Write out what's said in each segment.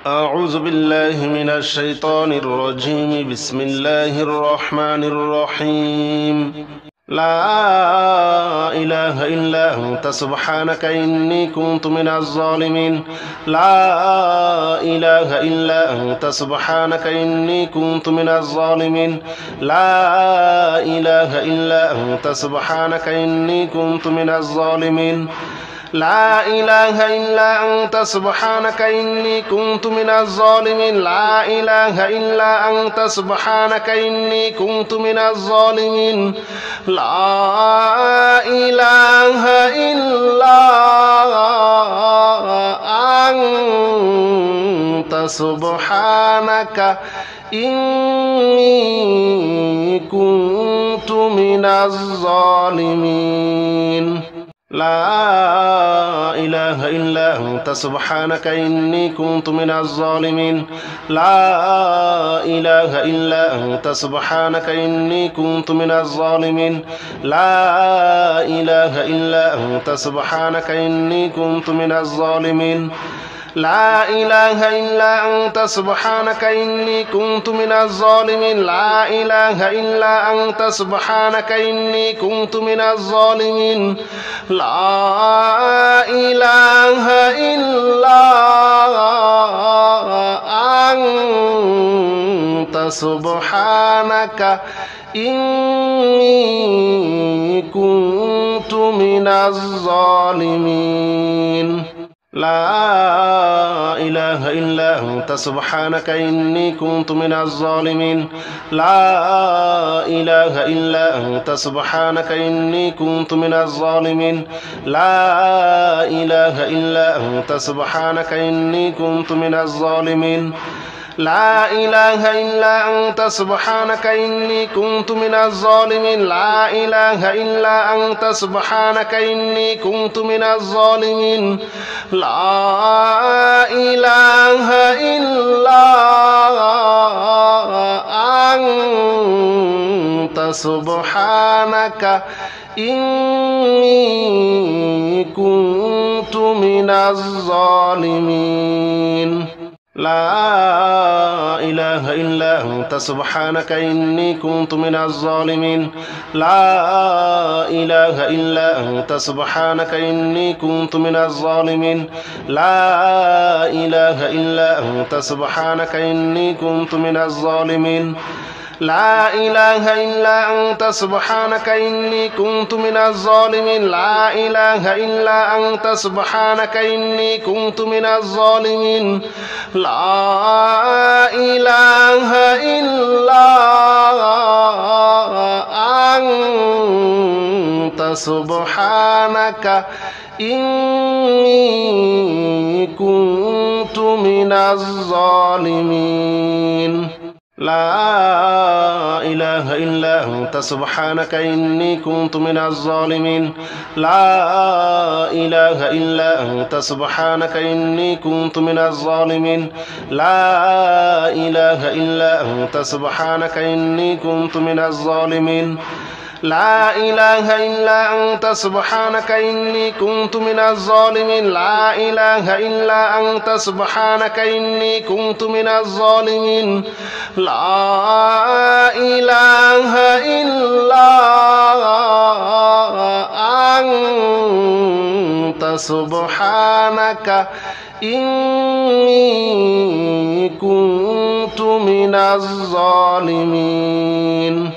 أعوذ بالله من الشيطان الرجيم بسم الله الرحمن الرحيم لا إله إلا أنت سبحانك إني كنت من الظالمين لا إله إلا أنت سبحانك إني كنت من الظالمين لا إله إلا أنت سبحانك إني كنت من الظالمين لا إله إلا أنت سبحانك إني كنت من الظالمين لا إله إلا أنت سبحانك إني كنت من الظالمين لا إله إلا أنت سبحانك إني كنت من الظالمين لا إله إلا أنت سبحانك إني كنت من الظالمين لا إله إلا أنت سبحانك إني كنت من الظالمين لا إله إلا أنت سبحانك إني كنت من الظالمين لا إله إلا أنت سبحانك إني كنت من الظالمين لا إله إلا أنت سبحانك إني كنت من الظالمين لا إله إلا أنت سبحانك إني كنت من الظالمين لا إله إلا أنت سبحانك إني كنت من الظالمين لا إله إلا أنت سبحانك إني كنت من الظالمين لا إله إلا أنت سبحانك إني كنت من الظالمين لا إله إلا أنت سبحانك إني كنت من الظالمين لا إله إلا أنت سبحانك إني كنت من الظالمين لا إله إلا أنت سبحانك إني كنت من الظالمين لا إله إلا أنت سبحانك إني كنت من الظالمين لا إله إلا أنت سبحانك إني كنت من الظالمين لا إله إلا أنت سبحانك إني كنت من الظالمين لا إله إلا أنت سبحانك إني كنت من الظالمين لا إله إلا أنت سبحانك إني كنت من الظالمين لا إله إلا أنت سبحانك إني كنت من الظالمين لا إله إلا أنت سبحانك إني كنت من الظالمين لا إله إلا أنت سبحانك إني كنت من الظالمين لا إله إلا أنت سبحانك إني كنت من الظالمين لا إله إلا أنت سبحانك إني كنت من الظالمين لا إله إلا أنت سبحانك إني كنت من الظالمين لا إله إلا أنت سبحانك إني كنت من الظالمين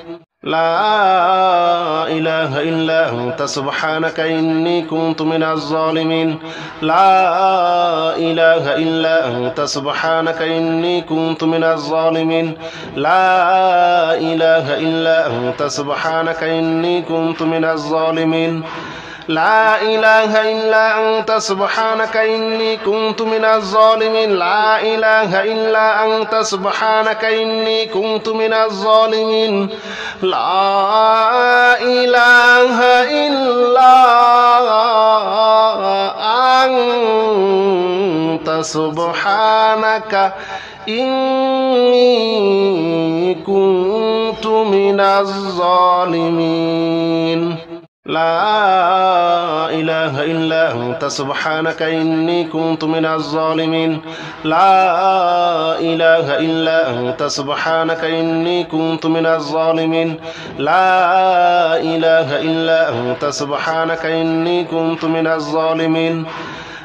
لا إله إلا أنت سبحانك إني كنت من الظالمين لا إله إلا أنت سبحانك إني كنت من الظالمين لا إله إلا أنت سبحانك إني كنت من الظالمين لا إله إلا أنت سبحانك إني كنت من الظالمين لا إله إلا أنت سبحانك إني كنت من الظالمين لا إله إلا أنت سبحانك إني كنت من الظالمين لا إله إلا أنت سبحانك إني كنت من الظالمين لا إله إلا أنت سبحانك إني كنت من الظالمين لا إله إلا أنت سبحانك إني كنت من الظالمين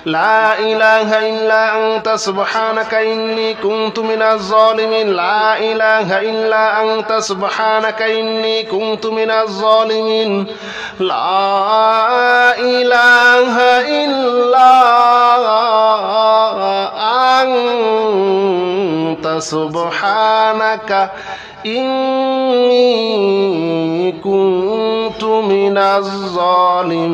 لا إله إلا أنت سبحانك إني كنت من الظالمين لا إله إلا أنت سبحانك إني كنت من الظالمين لا إله إلا أنت سبحانك إني كنت من الظالمين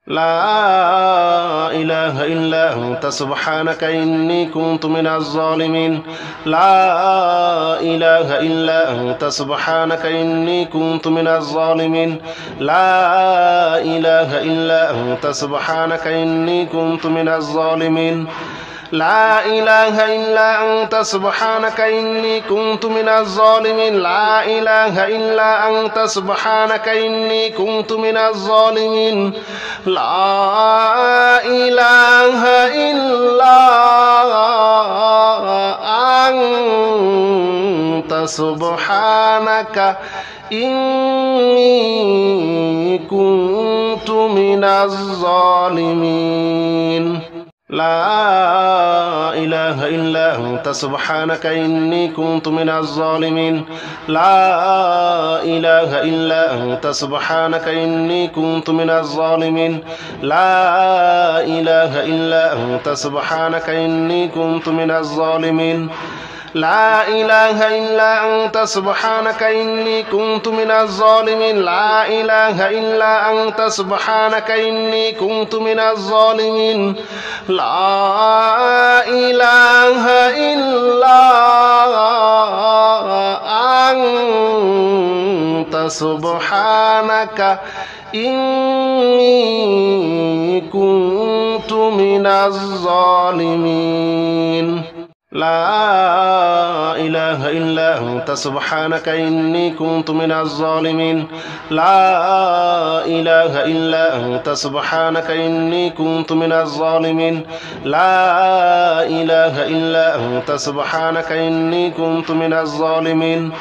لا إله إلا أنت سبحانك إني كنت من الظالمين لا إله إلا أنت سبحانك إني كنت من الظالمين لا إله إلا أنت سبحانك إني كنت من الظالمين لا إله إلا أنت سبحانك إني كنت من الظالمين لا إله إلا أنت سبحانك إني كنت من الظالمين لا إله إلا أنت سبحانك إني كنت من الظالمين لا إله إلا أنت سبحانك إني كنت من الظالمين لا إله إلا أنت سبحانك إني كنت من الظالمين لا إله إلا أنت سبحانك إني كنت من الظالمين لا إله إلا أنت سبحانك إني كنت من الظالمين لا إله إلا أنت سبحانك إني كنت من الظالمين لا إله إلا أنت سبحانك إني كنت من الظالمين لا إله إلا أنت سبحانك إني كنت من الظالمين لا إله إلا أنت سبحانك إني كنت من الظالمين لا إله إلا أنت سبحانك إني كنت من الظالمين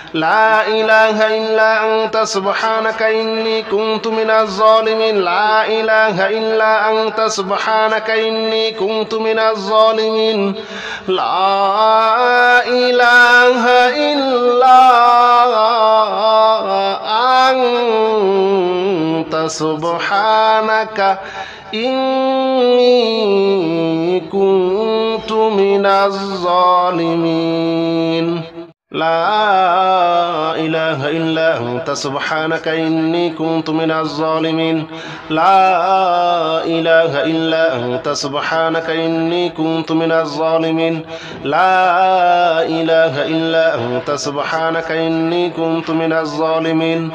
لا إله إلا أنت سبحانك إني كنت من الظالمين لا إله إلا أنت سبحانك إني كنت من الظالمين لا إله إلا أنت سبحانك إني كنت من الظالمين لا إله إلا أنت سبحانك إني كنت من الظالمين لا إله إلا أنت سبحانك إني كنت من الظالمين لا إله إلا أنت سبحانك إني كنت من الظالمين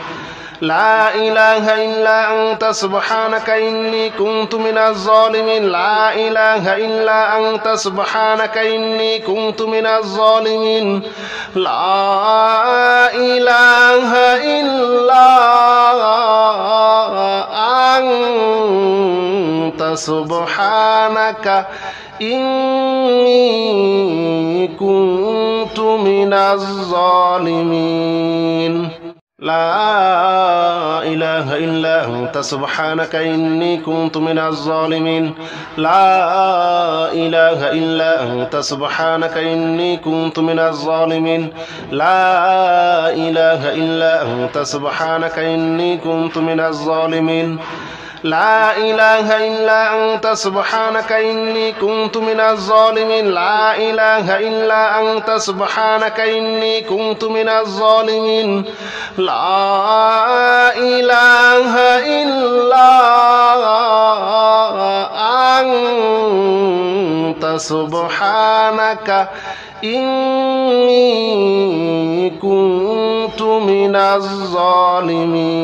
لا إله إلا أنت سبحانك إني كنت من الظالمين لا إله إلا أنت سبحانك إني كنت من الظالمين لا إله إلا أنت سبحانك إني كنت من الظالمين لا إله إلا أنت سبحانك إني كنت من الظالمين لا إله إلا أنت سبحانك إني كنت من الظالمين لا إله إلا أنت سبحانك إني كنت من الظالمين لا إله إلا أنت سبحانك إني كنت من الظالمين لا إله إلا أنت سبحانك إني كنت من الظالمين لا إله إلا أنت سبحانك إني كنت من الظالمين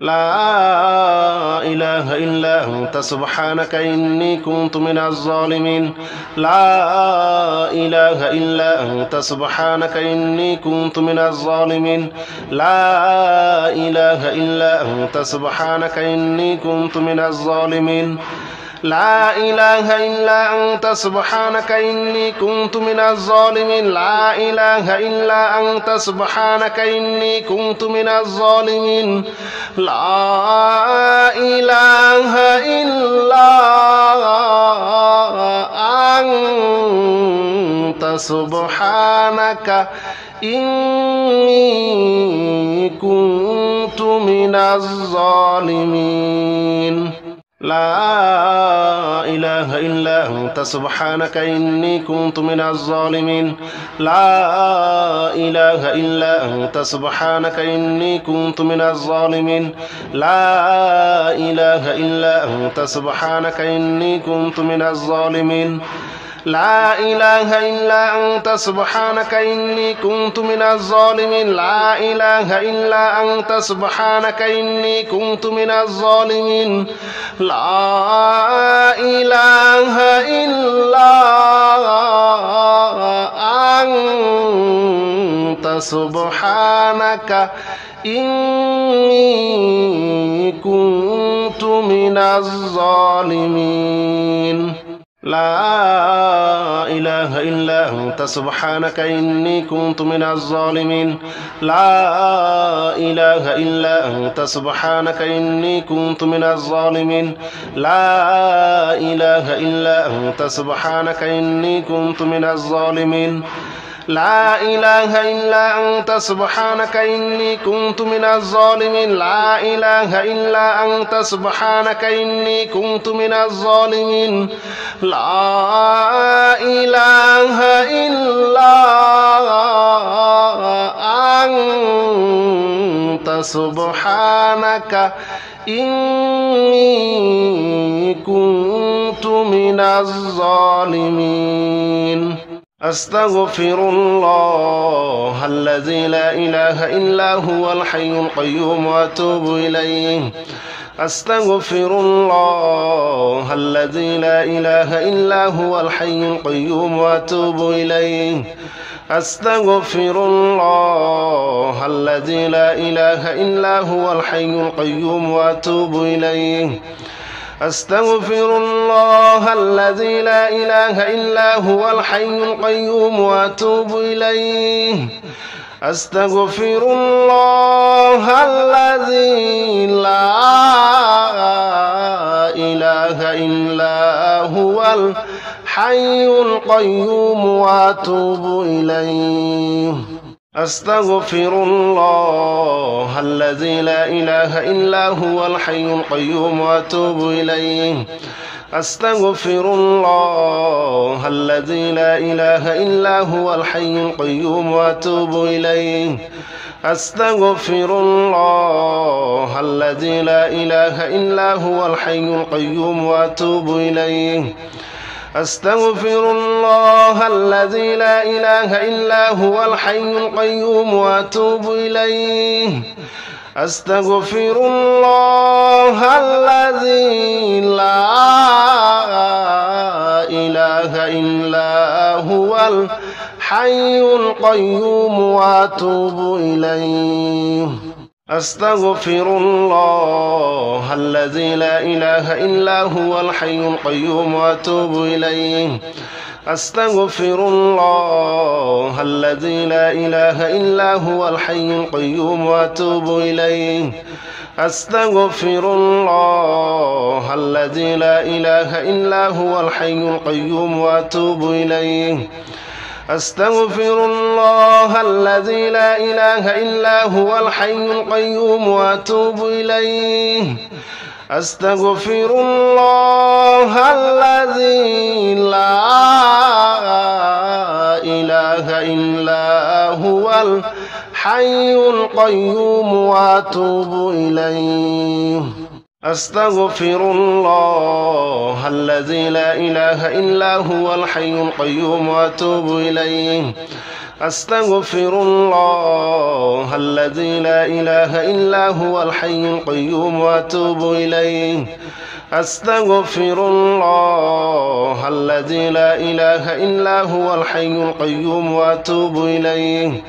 لا إله إلا أنت سبحانك إني كنت من الظالمين لا إله إلا أنت سبحانك إني كنت من الظالمين لا إله إلا أنت سبحانك إني كنت من الظالمين لا إله إلا أنت سبحانك إني كنت من الظالمين لا إله إلا أنت سبحانك إني كنت من الظالمين لا إله إلا أنت سبحانك إني كنت من الظالمين لا إله إلا أنت سبحانك إني كنت من الظالمين لا إله إلا أنت سبحانك إني كنت من الظالمين لا إله إلا أنت سبحانك إني كنت من الظالمين لا إله إلا أنت سبحانك إني كنت من الظالمين لا إله إلا أنت سبحانك إني كنت من الظالمين لا إله إلا أنت سبحانك إني كنت من الظالمين لا إله إلا أنت سبحانك إني كنت من الظالمين لا إله إلا أنت سبحانك إني كنت من الظالمين لا إله إلا أنت سبحانك إني كنت من الظالمين لا إله إلا أنت سبحانك إني كنت من الظالمين لا إله إلا أنت سبحانك إني كنت من الظالمين لا إله إلا أنت سبحانك إني كنت من الظالمين أستغفر الله الذي لا إله إلا هو الحي القيوم وأتوب إليه أستغفر الله الذي لا إله إلا هو الحي القيوم وأتوب إليه أستغفر الله الذي لا إله إلا هو الحي القيوم وأتوب إليه أستغفر الله الذي لا إله إلا هو الحي القيوم وأتوب إليه أستغفر الله الذي لا إله إلا هو الحي القيوم وأتوب إليه أستغفر الله الذي لا إله إلا هو الحي القيوم وأتوب إليه أستغفر الله الذي لا إله إلا هو الحي القيوم وأتوب إليه أستغفر الله الذي لا إله إلا هو الحي القيوم وأتوب إليه أستغفر الله الذي لا إله إلا هو الحي القيوم وأتوب إليه أستغفر الله الذي لا إله إلا هو الحي القيوم وأتوب إليه أستغفر الله الذي لا إله إلا هو الحي القيوم وأتوب إليه أستغفر الله الذي لا إله إلا هو الحي القيوم وأتوب إليه أستغفر الله الذي لا إله إلا هو الحي القيوم وأتوب إليه أستغفر الله الذي لا إله إلا هو الحي القيوم وأتوب إليه أستغفر الله الذي لا إله إلا هو الحي القيوم وأتوب إليه أستغفر الله الذي لا إله إلا هو الحي القيوم وأتوب إليه أستغفر الله الذي لا إله إلا هو الحي القيوم وأتوب إليه أستغفر الله الذي لا إله إلا هو الحي القيوم وأتوب إليه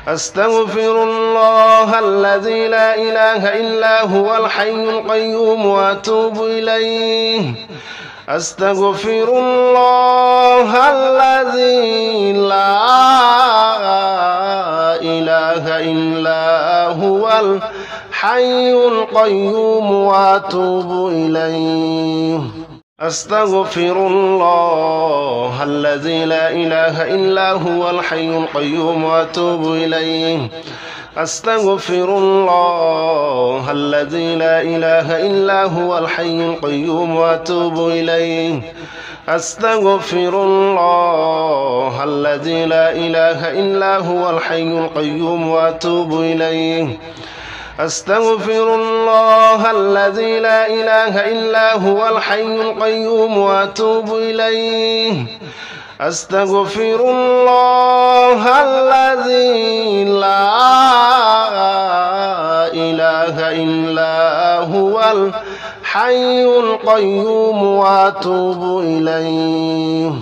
أستغفر الله الذي لا إله إلا هو الحي القيوم وأتوب إليه أستغفر الله الذي لا إله إلا هو الحي القيوم وأتوب إليه أستغفر الله الذي لا إله إلا هو الحي القيوم وأتوب إليه أستغفر الله الذي لا إله إلا هو الحي القيوم وأتوب إليه أستغفر الله الذي لا إله إلا هو الحي القيوم وأتوب إليه أستغفر الله الذي لا إله إلا هو الحي القيوم وأتوب إليه أستغفر الله الذي لا إله إلا هو الحي القيوم وأتوب إليه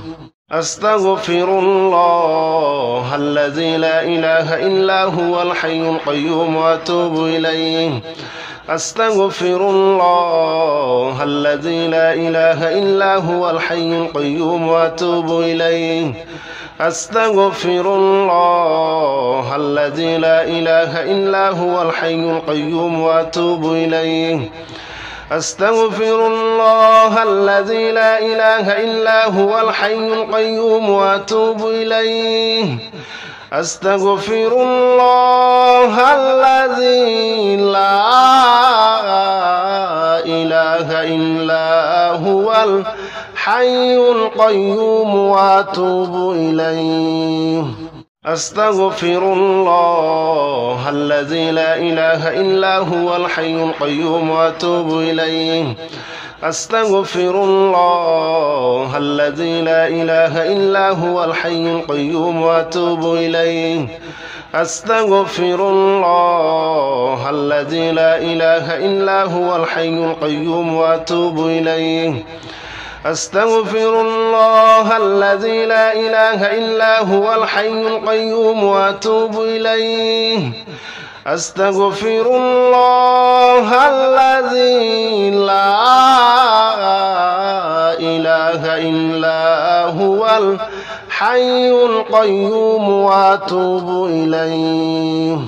أستغفر الله الذي لا إله إلا هو الحي القيوم وأتوب إليه أستغفر الله الذي لا إله إلا هو الحي القيوم وأتوب إليه أستغفر الله الذي لا إله إلا هو الحي القيوم وأتوب إليه أستغفر الله الذي لا إله إلا هو الحي القيوم وأتوب إليه أستغفر الله الذي لا إله إلا هو الحي القيوم وأتوب إليه أستغفر الله الذي لا إله إلا هو الحي القيوم وأتوب إليه أستغفر الله الذي لا إله إلا هو الحي القيوم وأتوب إليه أستغفر الله الذي لا إله إلا هو الحي القيوم وأتوب إليه أستغفر الله الذي لا إله إلا هو الحي القيوم وأتوب إليه أستغفر الله الذي لا إله إلا هو الحي القيوم وأتوب إليه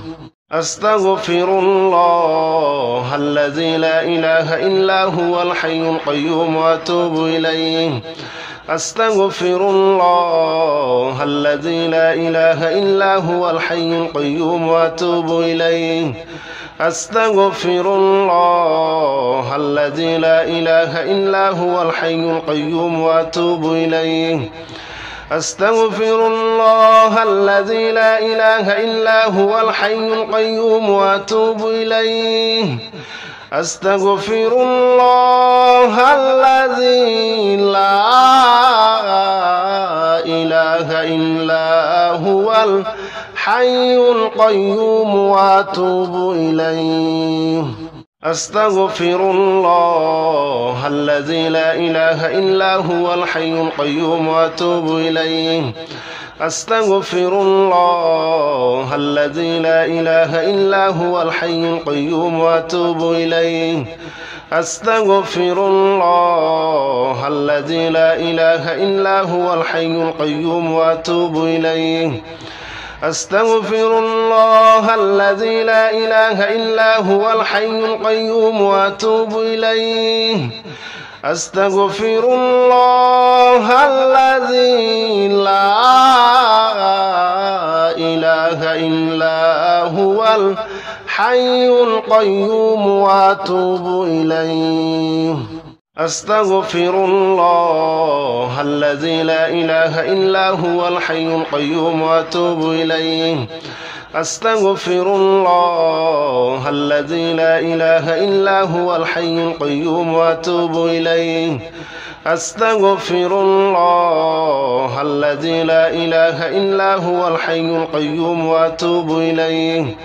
أستغفر الله الذي لا إله إلا هو الحي القيوم وأتوب إليه أستغفر الله الذي لا إله إلا هو الحي القيوم وأتوب إليه أستغفر الله الذي لا إله إلا هو الحي القيوم وأتوب إليه أستغفر الله الذي لا إله إلا هو الحي القيوم وأتوب إليه أستغفر الله الذي لا إله إلا هو الحي القيوم وأتوب إليه أستغفر الله الذي لا إله إلا هو الحي القيوم وأتوب إليه أستغفر الله الذي لا إله إلا هو الحي القيوم وأتوب إليه أستغفر الله الذي لا إله إلا هو الحي القيوم وأتوب إليه أستغفر الله الذي لا إله إلا هو الحي القيوم وأتوب إليه أستغفر الله الذي لا إله إلا هو الحي القيوم وأتوب إليه أستغفر الله الذي لا إله إلا هو الحي القيوم وأتوب إليه أستغفر الله الذي لا إله إلا هو الحي القيوم وأتوب إليه أستغفر الله الذي لا إله إلا هو الحي القيوم وأتوب إليه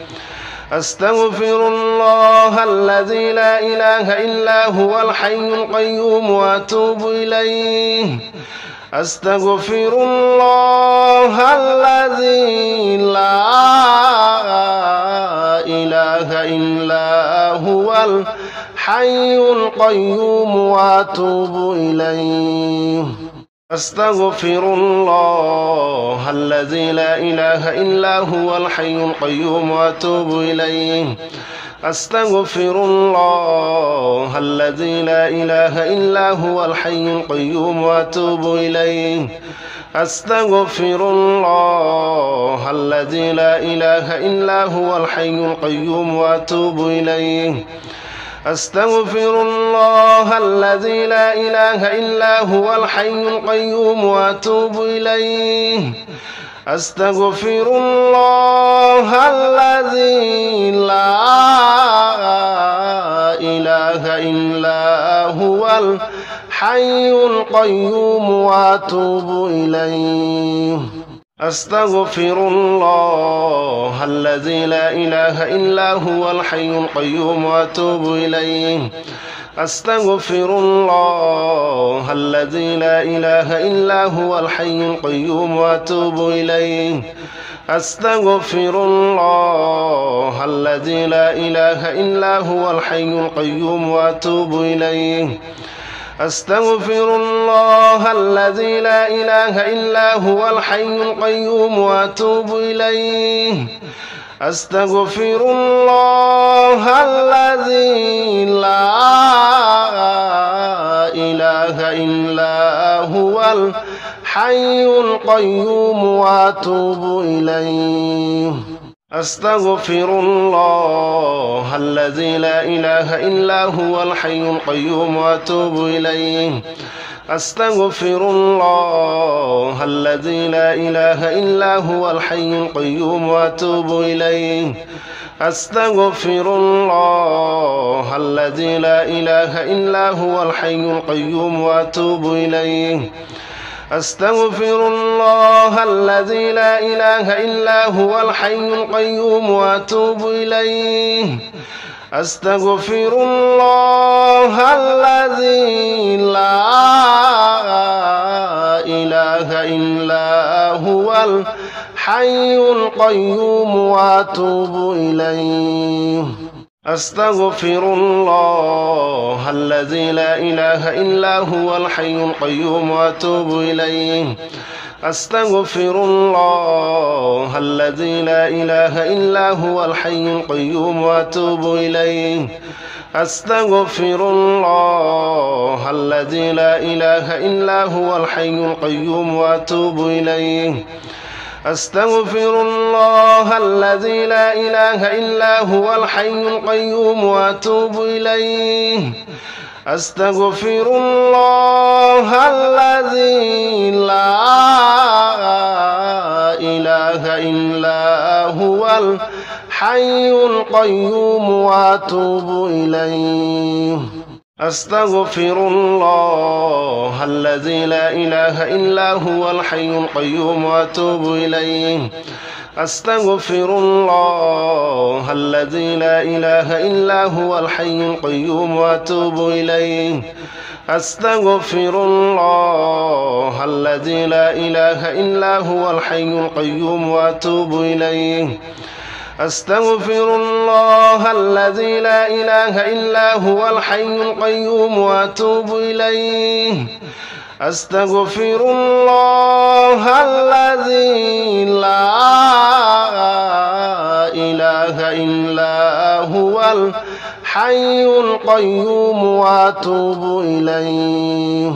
أستغفر الله الذي لا إله إلا هو الحي القيوم وأتوب إليه أستغفر الله الذي لا إله إلا هو الحي القيوم وأتوب إليه أستغفر الله الذي لا إله إلا هو الحي القيوم وأتوب إليه أستغفر الله الذي لا إله إلا هو الحي القيوم وأتوب إليه أستغفر الله الذي لا إله إلا هو الحي القيوم وأتوب إليه أستغفر الله الذي لا إله إلا هو الحي القيوم وأتوب إليه أستغفر الله الذي لا إله إلا هو الحي القيوم وأتوب إليه أستغفر الله الذي لا إله إلا هو الحي القيوم وأتوب إليه أستغفر الله الذي لا إله إلا هو الحي القيوم وأتوب إليه أستغفر الله الذي لا إله إلا هو الحي القيوم وأتوب إليه أستغفر الله الذي لا إله إلا هو الحي القيوم وأتوب إليه أستغفر الله الذي لا إله إلا هو الحي القيوم وأتوب إليه أستغفر الله الذي لا إله إلا هو الحي القيوم وأتوب إليه أستغفر الله الذي لا إله إلا هو الحي القيوم وأتوب إليه أستغفر الله الذي لا إله إلا هو الحي القيوم وأتوب إليه أستغفر الله الذي لا إله إلا هو الحي القيوم وأتوب إليه أستغفر الله الذي لا إله إلا هو الحي القيوم وأتوب إليه أستغفر الله الذي لا إله إلا هو الحي القيوم وأتوب إليه أستغفر الله الذي لا إله إلا هو الحي القيوم وأتوب إليه أستغفر الله الذي لا إله إلا هو الحي القيوم وأتوب إليه أستغفر الله الذي لا إله إلا هو الحي القيوم وأتوب إليه أستغفر الله الذي لا إله إلا هو الحي القيوم وأتوب إليه أستغفر الله الذي لا إله إلا هو الحي القيوم وأتوب إليه أستغفر الله الذي لا إله إلا هو الحي القيوم وأتوب إليه أستغفر الله الذي لا إله إلا هو الحي القيوم وأتوب إليه أستغفر الله الذي لا إله إلا هو الحي القيوم وأتوب إليه أستغفر الله الذي لا إله إلا هو الحي القيوم وأتوب إليه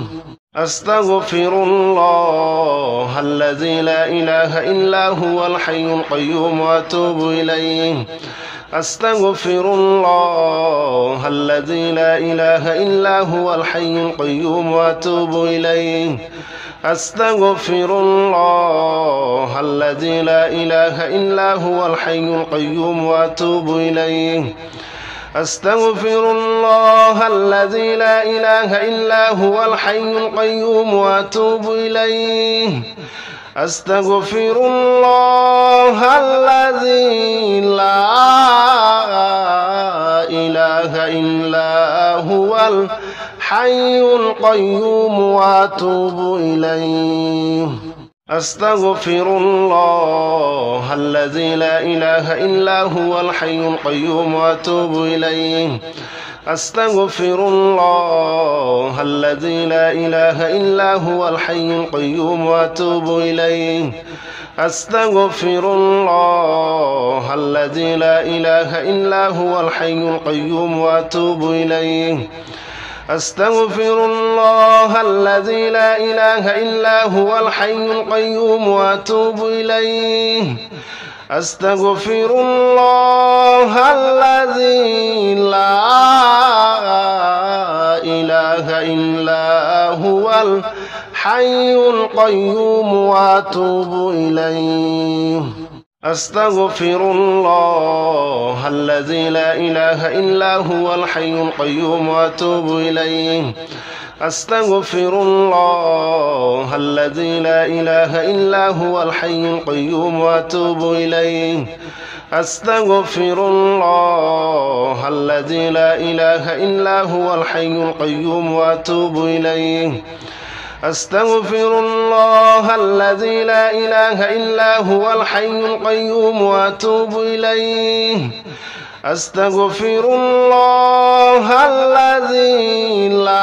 أستغفر الله الذي لا إله إلا هو الحي القيوم وأتوب إليه أستغفر الله الذي لا إله إلا هو الحي القيوم وأتوب إليه أستغفر الله الذي لا إله إلا هو الحي القيوم وأتوب إليه أستغفر الله الذي لا إله إلا هو الحي القيوم وأتوب إليه أستغفر الله الذي لا إله إلا هو الحي القيوم وأتوب إليه أستغفر الله الذي لا إله إلا هو الحي القيوم وأتوب إليه أستغفر الله الذي لا إله إلا هو الحي القيوم وأتوب إليه أستغفر الله الذي لا إله إلا هو الحي القيوم وأتوب إليه أستغفر الله الذي لا إله إلا هو الحي القيوم وأتوب إليه أستغفر الله الذي لا إله إلا هو الحي القيوم وأتوب إليه أستغفر الله الذي لا إله إلا هو الحي القيوم وأتوب إليه أستغفر الله الذي لا إله إلا هو الحي القيوم وأتوب إليه أستغفر الله الذي لا إله إلا هو الحي القيوم وأتوب إليه أستغفر الله الذي لا إله إلا هو الحي القيوم وأتوب إليه أستغفر الله الذي لا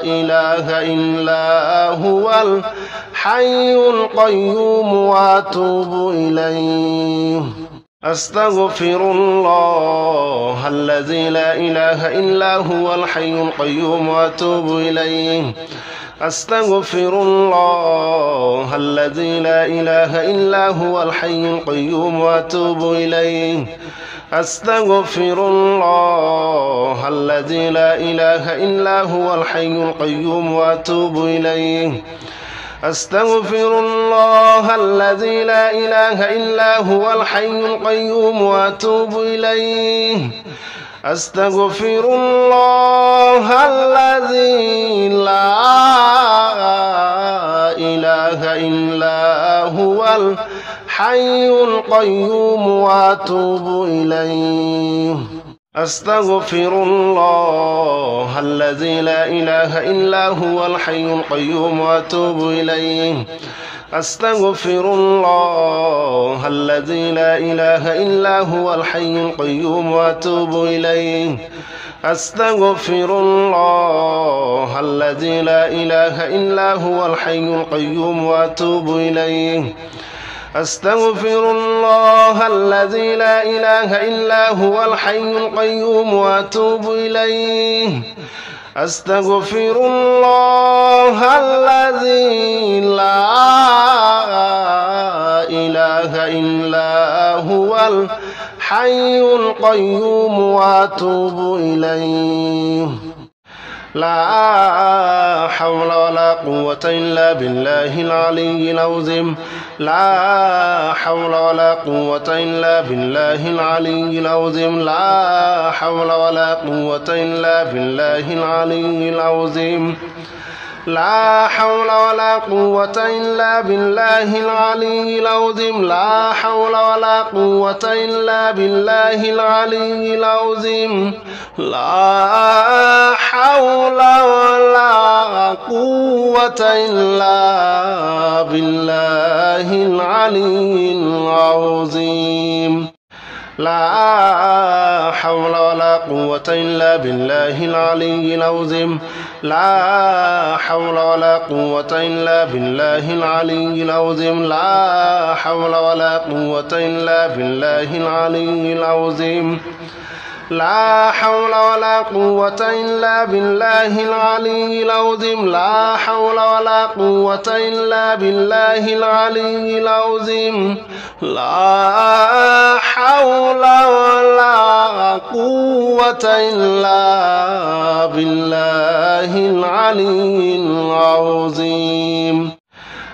إله إلا هو الحي القيوم وأتوب إليه أستغفر الله الذي لا إله إلا هو الحي القيوم وأتوب إليه أستغفر الله الذي لا إله إلا هو الحي القيوم وأتوب إليه أستغفر الله الذي لا إله إلا هو الحي القيوم وأتوب إليه أستغفر الله الذي لا إله إلا هو الحي القيوم وأتوب إليه أستغفر الله الذي لا إله إلا هو الحي القيوم وأتوب إليه أستغفر الله الذي لا إله إلا هو الحي القيوم وأتوب إليه أستغفر الله الذي لا إله إلا هو الحي القيوم وأتوب إليه أستغفر الله الذي لا إله إلا هو الحي القيوم وأتوب إليه أستغفر الله الذي لا إله إلا هو الحي القيوم وأتوب إليه أستغفر الله الذي لا إله إلا هو الحي القيوم وأتوب إليه لا حول ولا قوة إلا بالله العلي العظيم لا حول ولا قوة إلا بالله العلي العظيم لا حول ولا قوة إلا بالله العلي العظيم لا حول ولا قوة إلا بالله العلي العظيم لا حول ولا قوة إلا بالله العلي العظيم لا حول ولا قوة إلا بالله العلي العظيم لا حول ولا قوة إلا بالله العلي العظيم لا حول ولا قوة إلا بالله العلي العظيم لا حول ولا قوة إلا بالله العلي العظيم لا حول ولا قوة إلا بالله العلي العظيم لا حول ولا قوة إلا بالله العلي العظيم لا حول ولا قوة إلا بالله العلي العظيم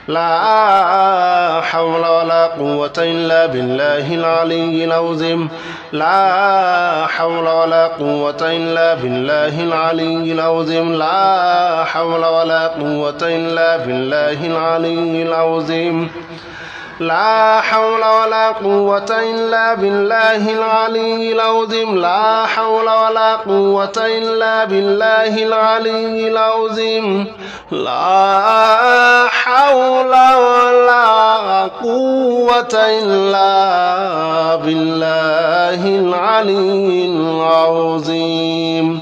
لا حول ولا قوة إلا بالله العلي العظيم لا حول ولا قوة إلا بالله العلي العظيم لا حول ولا قوة إلا بالله العلي العظيم لا حول ولا قوة إلا بالله العلي العظيم لا حول ولا قوة إلا بالله العلي العظيم لا حول ولا قوة إلا بالله العلي العظيم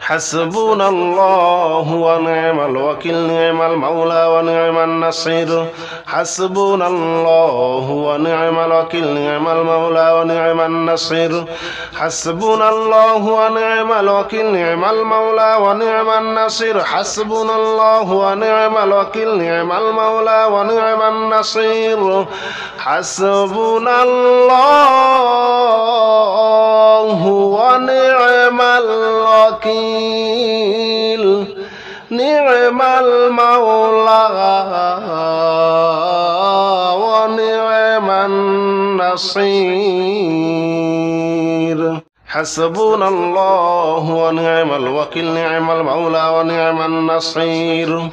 حسبنا الله ونعم الوكيل نعم المولى ونعم النصير حسبنا الله ونعم الوكيل نعم المولى ونعم النصير حسبنا الله ونعم الوكيل نعم المولى ونعم النصير حسبنا الله ونعم الوكيل نعم المولى ونعم النصير حسبنا الله ونعم الوكيل نعم المولى ونعم النصير حسبنا الله ونعم الوكيل نعم المولى ونعم النصير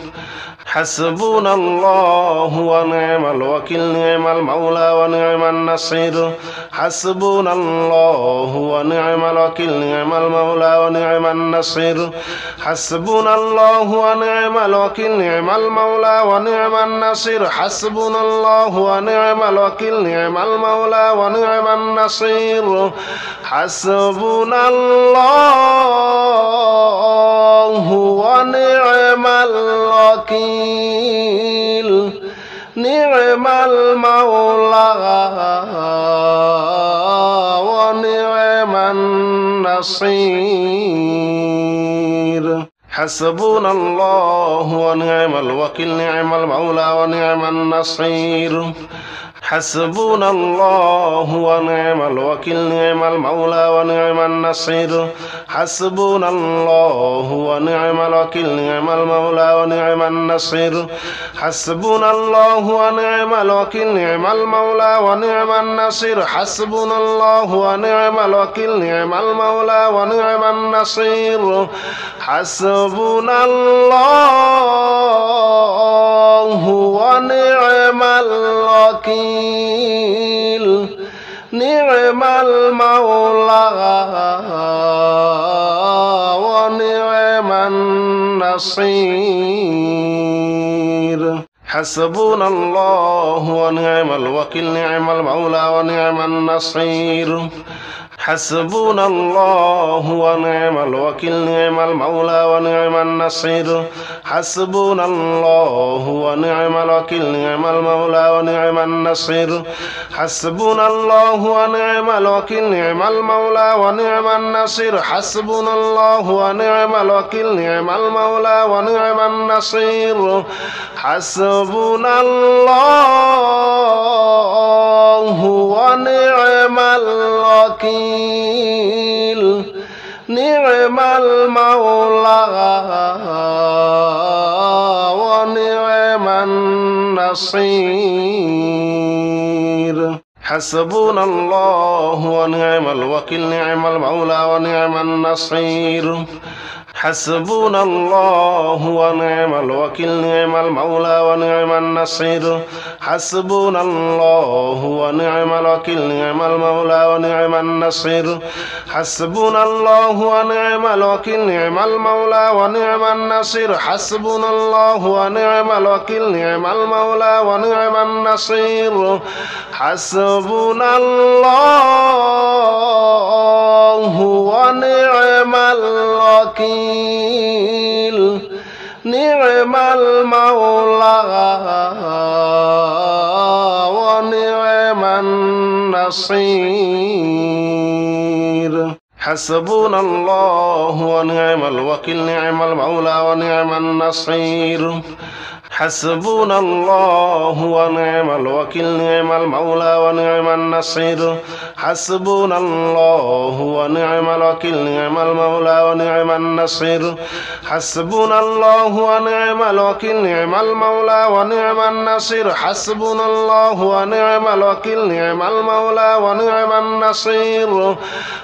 حسبنا الله ونعم الوكيل نعم المولى ونعم النصير حسبنا الله ونعم الوكيل نعم المولى ونعم النصير حسبنا الله ونعم الوكيل نعم المولى ونعم النصير حسبنا الله ونعم الوكيل نعم المولى ونعم النصير حسبنا الله ونعم الوكيل نعم المولى ونعم النصير حسبنا الله ونعم الوكيل نعم المولى ونعم النصير حسبنا الله ونعم الوكيل نعم المولى ونعم النصير حسبنا الله ونعم الوكيل نعم المولى ونعم النصير حسبنا الله ونعم الوكيل نعم المولى ونعم النصير حسبنا الله ونعم الوكيل نعم المولى ونعم النصير حسبنا الله ونعم الوكيل نعم المولى ونعم النصير حسبنا الله ونعم الوكيل نعم المولى ونعم النصير حسبنا الله ونعم الوكيل نعم المولى ونعم النصير حسبنا الله ونعم الوكيل نعم المولى ونعم النصير حسبنا الله ونعم الوكيل نعم المولى ونعم النصير حسبنا الله ونعم الوكيل نعم المولى ونعم النصير حسبنا الله ونعم الوكيل نعم المولى ونعم النصير حسبنا الله ونعم الوكيل نعم المولى ونعم النصير حسبنا الله ونعم الوكيل نعم المولى ونعم النصير حسبنا الله ونعم الوكيل نعم المولى ونعم النصير حسبنا الله ونعم الوكيل نعم المولى ونعم النصير حسبنا الله ونعم الوكيل نعم المولى ونعم النصير حسبنا الله ونعم الوكيل نعم المولى ونعم النصير حسبنا الله ونعم الوكيل نعم المولى ونعم النصير حسبنا الله ونعم الوكيل نعم المولى ونعم النصير حسبنا الله ونعم الوكيل نعم المولى ونعم النصير حسبنا الله ونعم الوكيل نعم المولى ونعم النصير حسبنا الله ونعم الوكيل نعم المولى ونعم النصير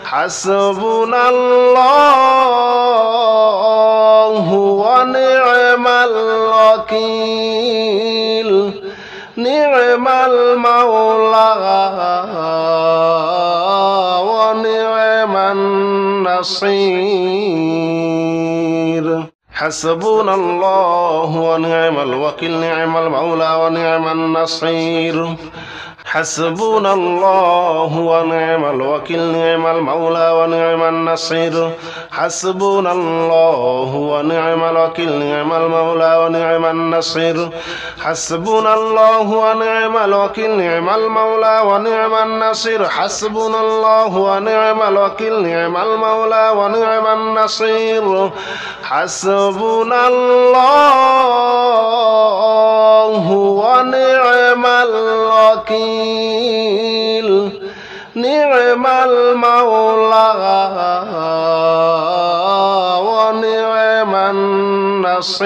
حسبنا الله ونعم الوكيل نعم المولى ونعم النصير حسبنا الله ونعم الوكيل نعم المولى ونعم النصير حسبنا الله ونعم الوكيل نعم المولى ونعم النصير حسبنا الله ونعم الوكيل نعم المولى ونعم النصير حسبنا الله ونعم الوكيل نعم المولى ونعم النصير حسبنا الله ونعم الوكيل نعم المولى ونعم النصير حسبنا الله ونعم الوكيل نعم المولى ونعم النصير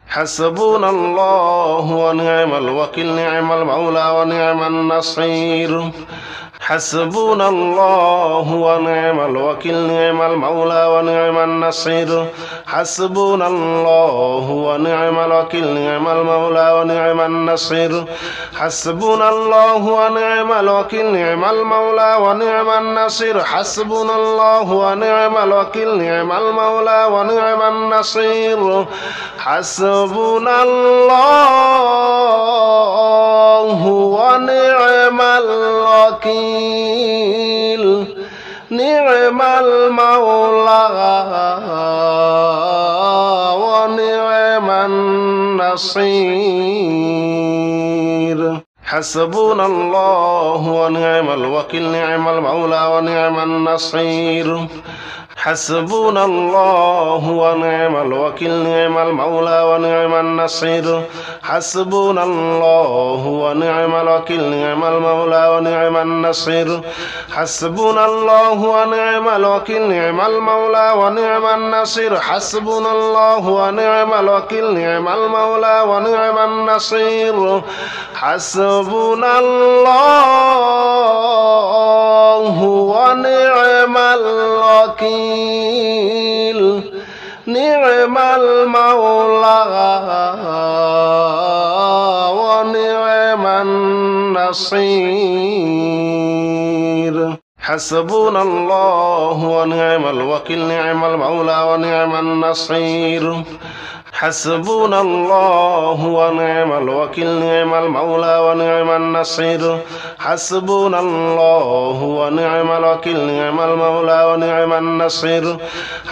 حسبنا الله ونعم الوكيل نعم المولى ونعم النصير حسبنا الله ونعم الوكيل نعم المولى ونعم النصير حسبنا الله ونعم الوكيل نعم المولى ونعم النصير حسبنا الله ونعم الوكيل نعم المولى ونعم النصير حسبنا الله ونعم الوكيل نعم المولى ونعم النصير حسبنا الله ونعم الوكيل نعم المولى ونعم النصير حسبنا الله ونعم الوكيل نعم المولى ونعم النصير حسبنا الله ونعم الوكيل نعم المولى ونعم النصير حسبنا الله ونعم الوكيل نعم المولى ونعم النصير حسبنا الله ونعم الوكيل نعم المولى ونعم النصير حسبنا الله ونعم الوكيل نعم المولى ونعم النصير حسبنا الله ونعم الوكيل نعم المولى ونعم النصير حسبنا الله ونعم الوكيل نعم المولى ونعم النصير حسبنا الله ونعم الوكيل نعم المولى ونعم النصير حسبنا الله ونعم الوكيل نعم المولى ونعم النصير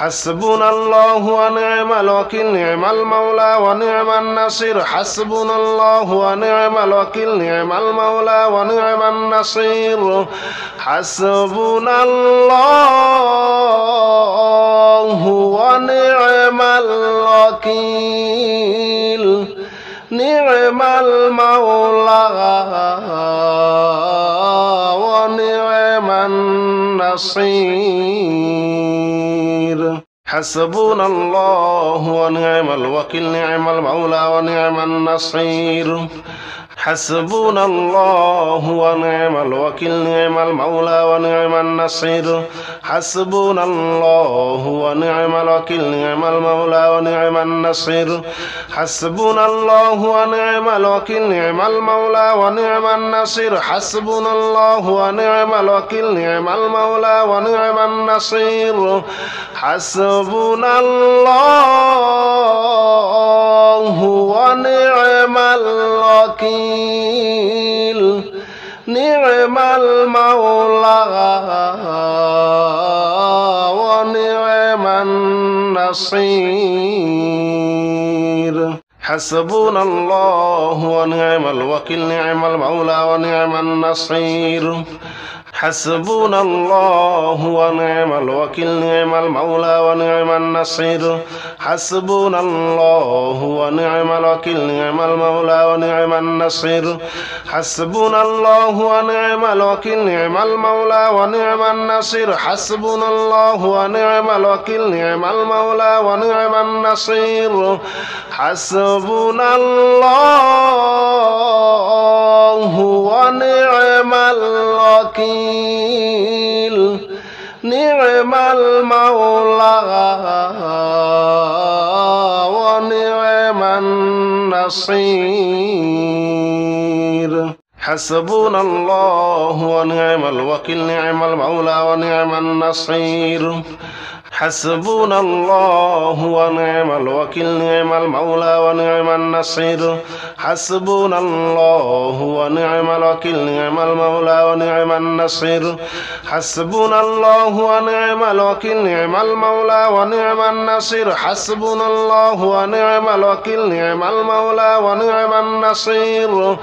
حسبنا الله ونعم الوكيل نعم المولى ونعم النصير حسبنا الله ونعم الوكيل نعم المولى ونعم النصير حسبنا الله ونعم الوكيل نعم المولى ونعم النصير حسبنا الله ونعم الوكيل نعم المولى ونعم النصير حسبنا الله ونعم الوكيل نعم المولى ونعم النصير حسبنا الله ونعم الوكيل نعم المولى ونعم النصير حسبنا الله ونعم الوكيل نعم المولى ونعم النصير حسبنا الله ونعم الوكيل نعم المولى ونعم النصير حسبنا الله ونعم الوكيل نعم المولى ونعم النصير حسبنا الله ونعم الوكيل نعم المولى ونعم النصير حسبنا الله ونعم الوكيل نعم المولى ونعم النصير حسبنا الله ونعم الوكيل نعم المولى ونعم النصير حسبنا الله ونعم الوكيل نعم المولى ونعم النصير حسبنا الله ونعم الوكيل نعم المولى ونعم النصير حسبنا الله ونعم الوكيل نعم المولى ونعم النصير حسبنا الله ونعم الوكيل نعم المولى ونعم النصير حسبنا الله ونعم الوكيل نعم المولى ونعم النصير حسبنا الله ونعم الوكيل نعم المولى ونعم النصير حسبنا الله ونعم الوكيل نعم المولى ونعم النصير حسبنا الله ونعم الوكيل نعم المولى ونعم النصير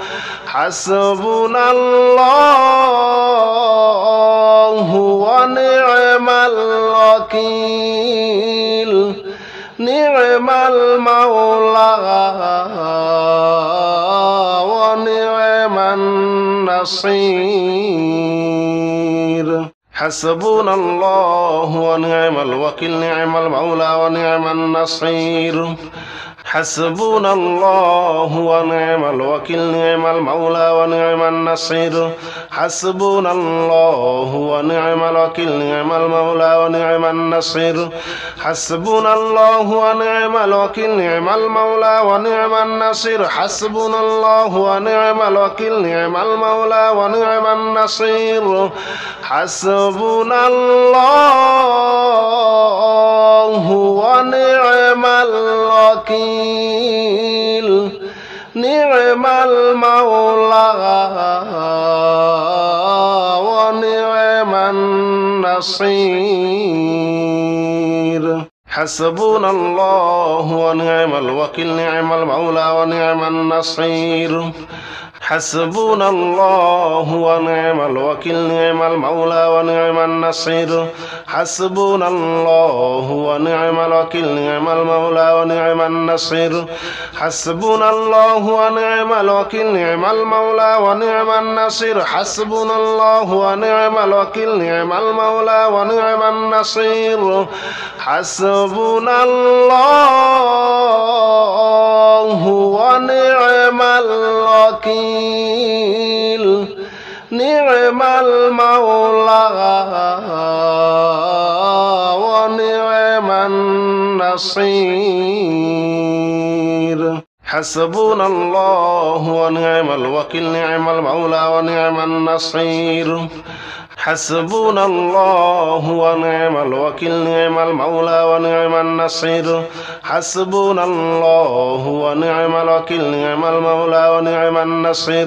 حسبنا الله ونعم الوكيل نعم المولى ونعم النصير حسبنا الله ونعم الوكيل نعم المولى ونعم النصير حسبنا الله ونعم الوكيل نعم المولى ونعم النصير حسبنا الله ونعم الوكيل نعم المولى ونعم النصير حسبنا الله ونعم الوكيل نعم المولى ونعم النصير حسبنا الله ونعم الوكيل نعم المولى ونعم النصير حسبنا الله ونعم الوكيل نعم المولى ونعم النصير حسبنا الله ونعم الوكيل نعم المولى ونعم النصير حسبنا الله ونعم الوكيل نعم المولى ونعم النصير حسبنا الله ونعم الوكيل نعم المولى ونعم النصير حسبنا الله ونعم الوكيل نعم المولى ونعم النصير حسبنا الله ونعم الوكيل نعم المولى ونعم النصير حسبنا الله ونعم الوكيل نعم المولى ونعم النصير حسبنا الله ونعم الوكيل نعم المولى ونعم النصير حسبنا الله ونعم الوكيل نعم المولى ونعم النصير حسبنا الله ونعم الوكيل نعم المولى ونعم النصير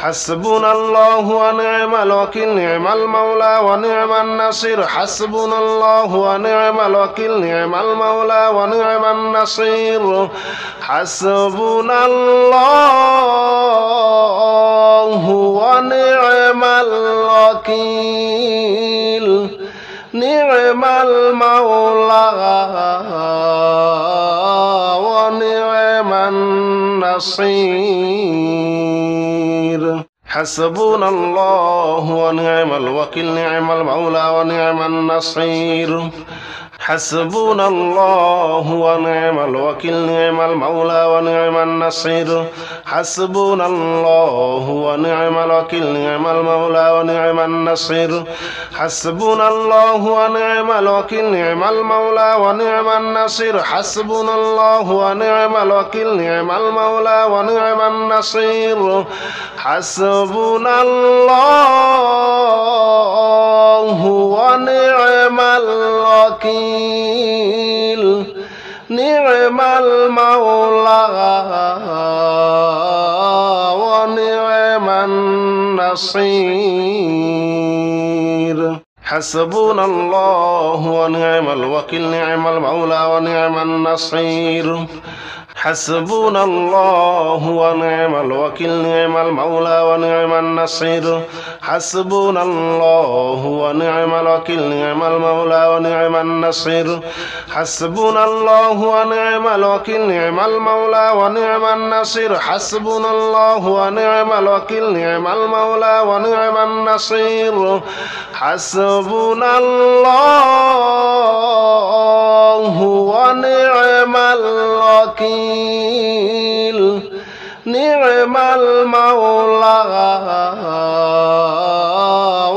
حسبنا الله ونعم الوكيل نعم المولى ونعم النصير حسبنا الله ونعم الوكيل نعم المولى ونعم النصير حسبنا الله ونعم الوكيل نعم المولى ونعم النصير حسبنا الله ونعم الوكيل نعم المولى ونعم النصير حسبنا الله ونعم الوكيل نعم المولى ونعم النصير حسبنا الله ونعم الوكيل نعم المولى ونعم النصير حسبنا الله ونعم الوكيل نعم المولى ونعم النصير حسبنا الله ونعم الوكيل نعم المولى ونعم النصير حسبنا الله ونعم الوكيل نعم المولى ونعم النصير حسبنا الله ونعم الوكيل نعم المولى ونعم النصير حسبنا الله ونعم الوكيل نعم المولى ونعم النصير حسبنا الله ونعم الوكيل نعم المولى ونعم النصير حسبنا الله ونعم الوكيل نعم المولى ونعم النصير حسبنا الله ونعم الوكيل نعم المولى ونعم النصير حسبنا الله ونعم الوكيل نعم المولى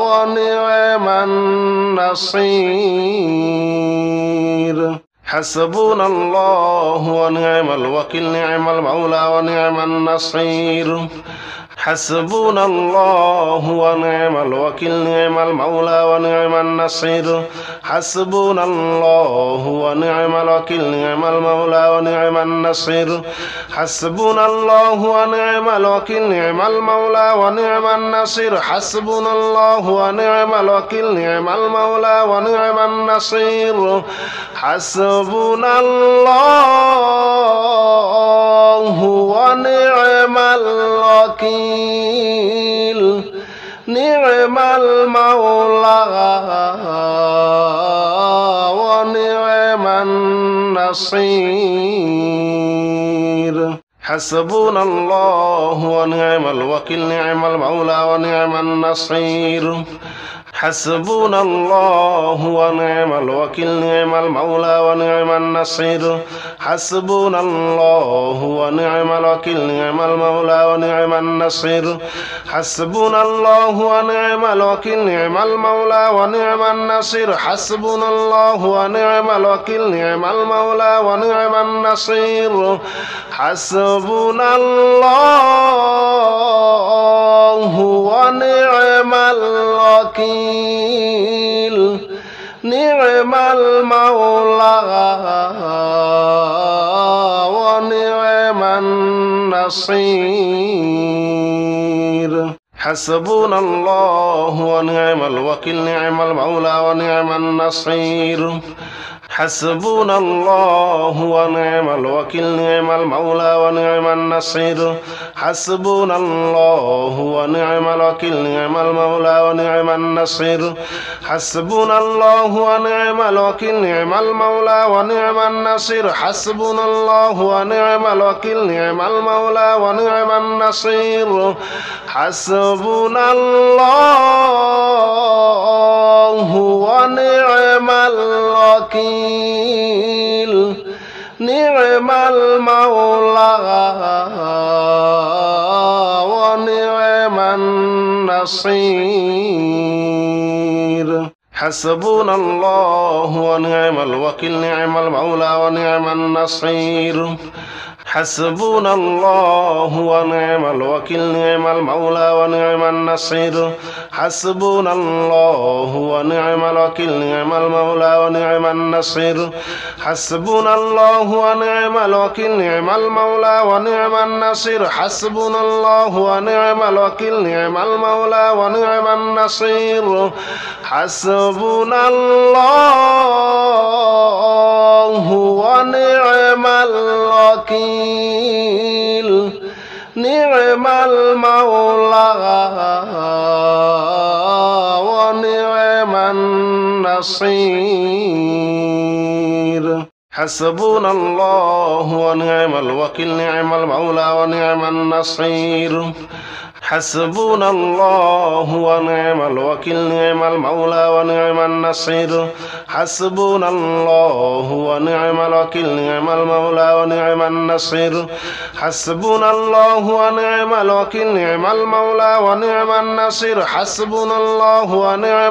ونعم النصير حسبنا الله ونعم الوكيل نعم المولى ونعم النصير حسبنا الله ونعم الوكيل نعم المولى ونعم النصير حسبنا الله ونعم الوكيل نعم المولى ونعم النصير حسبنا الله ونعم الوكيل نعم المولى ونعم النصير حسبنا الله ونعم الوكيل نعم المولى ونعم النصير حسبنا الله ونعم الوكيل نعم المولى ونعم النصير حسبنا الله ونعم الوكيل نعم المولى ونعم النصير حسبنا الله ونعم الوكيل نعم المولى ونعم النصير حسبنا الله ونعم الوكيل نعم المولى ونعم النصير حسبنا الله ونعم الوكيل نعم المولى ونعم النصير حسبنا الله ونعم الوكيل نعم المولى ونعم النصير حسبنا الله ونعم الوكيل نعم المولى ونعم النصير حسبنا الله ونعم الوكيل نعم المولى ونعم النصير حسبنا الله ونعم الوكيل نعم المولى ونعم النصير حسبنا الله ونعم الوكيل نعم المولى ونعم النصير حسبنا الله ونعم الوكيل نعم المولى ونعم النصير حسبنا الله ونعم الوكيل نعم المولى ونعم النصير حسبنا الله ونعم الوكيل نعم المولى ونعم النصير حسبنا الله ونعم الوكيل نعم المولى ونعم النصير حسبنا الله ونعم الوكيل نعم المولى ونعم النصير حسبنا الله ونعم الوكيل نعم المولى ونعم النصير حسبنا الله ونعم الوكيل نعم المولى ونعم النصير حسبنا الله ونعم الوكيل نعم المولى ونعم النصير حسبنا الله ونعم الوكيل نعم المولى ونعم النصير حسبنا الله ونعم الوكيل نعم المولى ونعم النصير حسبنا الله ونعم الوكيل نعم المولى ونعم النصير حسبنا الله ونعم الوكيل نعم المولى ونعم النصير حسبنا الله ونعم الوكيل نعم المولى ونعم النصير حسبنا الله ونعم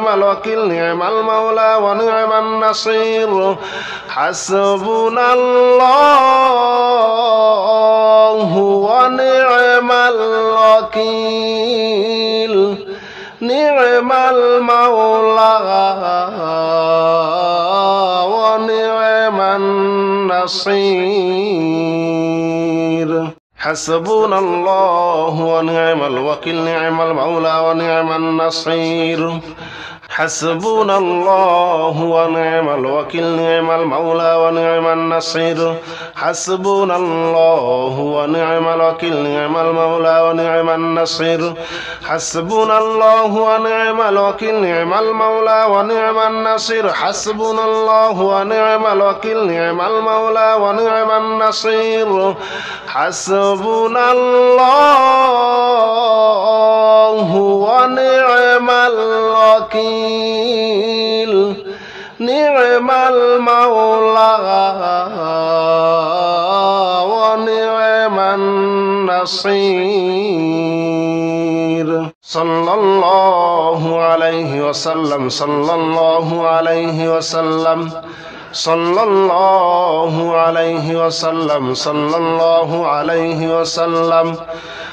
الوكيل نعم المولى ونعم النصير حسبنا الله ونعم الوكيل نعم المولى ونعم النصير حسبنا الله ونعم الوكيل نعم المولى ونعم النصير حسبنا الله ونعم الوكيل نعم المولى ونعم النصير حسبنا الله ونعم الوكيل نعم المولى ونعم النصير حسبنا الله ونعم الوكيل نعم المولى ونعم النصير حسبنا الله ونعم الوكيل نعم المولى ونعم النصير حسبنا الله ونعم الوكيل نعم المولى ونعم النصير صلى الله عليه وسلم صلى الله عليه وسلم صلى الله عليه وسلم صلى الله عليه وسلم